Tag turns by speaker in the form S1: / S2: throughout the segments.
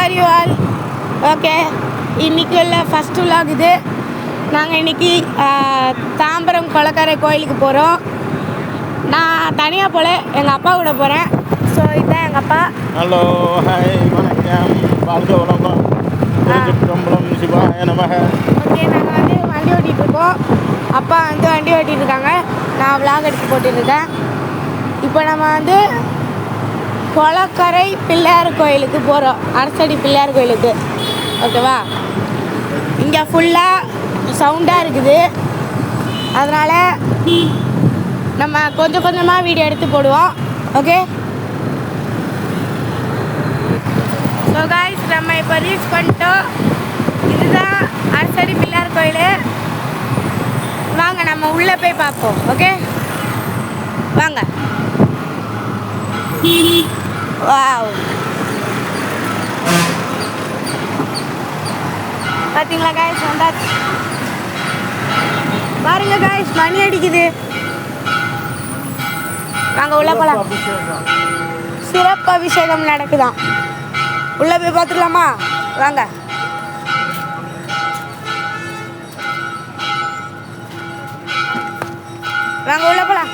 S1: Are you all? Okay, இன்றைக்கி உள்ள first vlog இது. நாங்கள் இன்றைக்கி தாம்பரம் கொளக்கரை கோயிலுக்கு போகிறோம். நான் தனியாக போல, எங்கள் அப்பா கூட போகிறேன். ஸோ இதுதான் எங்கள் அப்பா.
S2: ஹலோ, ஹாய், வணக்கம், வாழ்க வளமுடன், திருச்சிற்றம்பலம், சிவாய நமக.
S1: ஓகே, நாங்கள் வந்து வண்டி ஓட்டிகிட்டு இருக்கோம். அப்பா வந்து வண்டி ஓட்டிகிட்டு இருக்காங்க, நான் விலாக் எடுத்து போட்டுருக்கேன். இப்போ நம்ம வந்து கொளக்கரை பிள்ளையார் கோயிலுக்கு போகிறோம், அரசடி பிள்ளையார் கோயிலுக்கு. ஓகேவா? இங்கே ஃபுல்லாக சவுண்டாக இருக்குது, அதனால் நம்ம கொஞ்சம் கொஞ்சமாக வீடியோ எடுத்து போடுவோம். ஓகே, ஸோ காய்ஸ், நம்ம இப்போ ரீச் பண்ணிட்டோம். இதுதான் அரசடி பிள்ளையார் கோயில். வாங்க நம்ம உள்ளே போய் பார்ப்போம். ஓகே, வாங்க. வாவ், பார்த்தீங்களா காய்ஸ், வந்தாச்சு. பாருங்க காய்ஸ், மணி அடிக்குது. வாங்க உள்ள போகலாம். சிறப்பு அபிஷேகம் நடக்குதான், உள்ள போய் பார்த்துக்கலாமா? வாங்க. வாங்க உள்ள போகலாம்.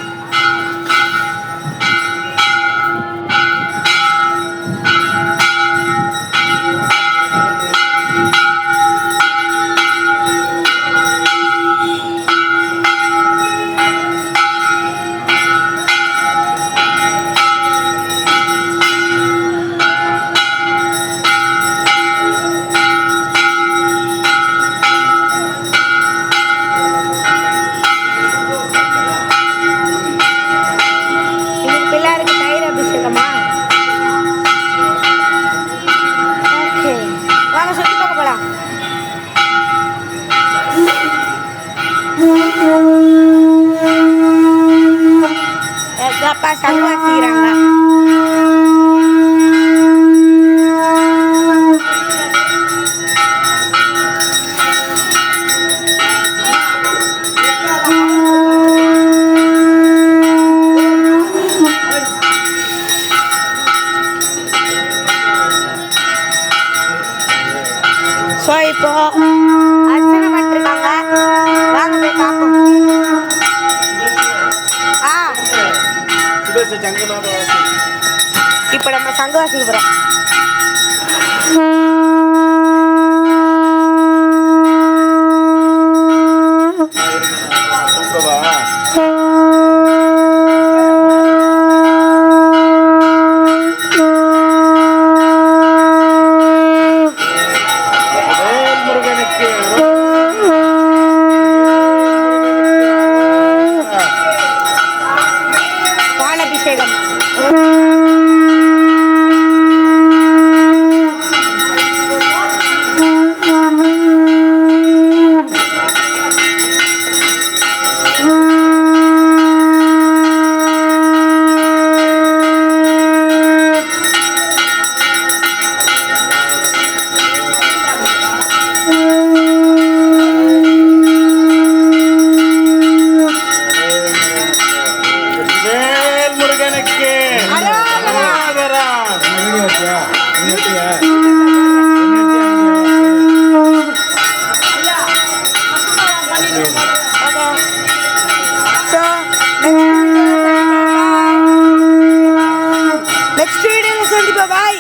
S1: அப்பா சங்கு வாசிக்கிறாங்க. ஸோ இப்போ அர்ச்சனை பண்ணிருக்காங்க, வாங்க போய் பார்ப்போம். இப்போ நம்ம சங்கு வாசிக்க போகிறோம். பாலாபிஷேகம். Next video, bye.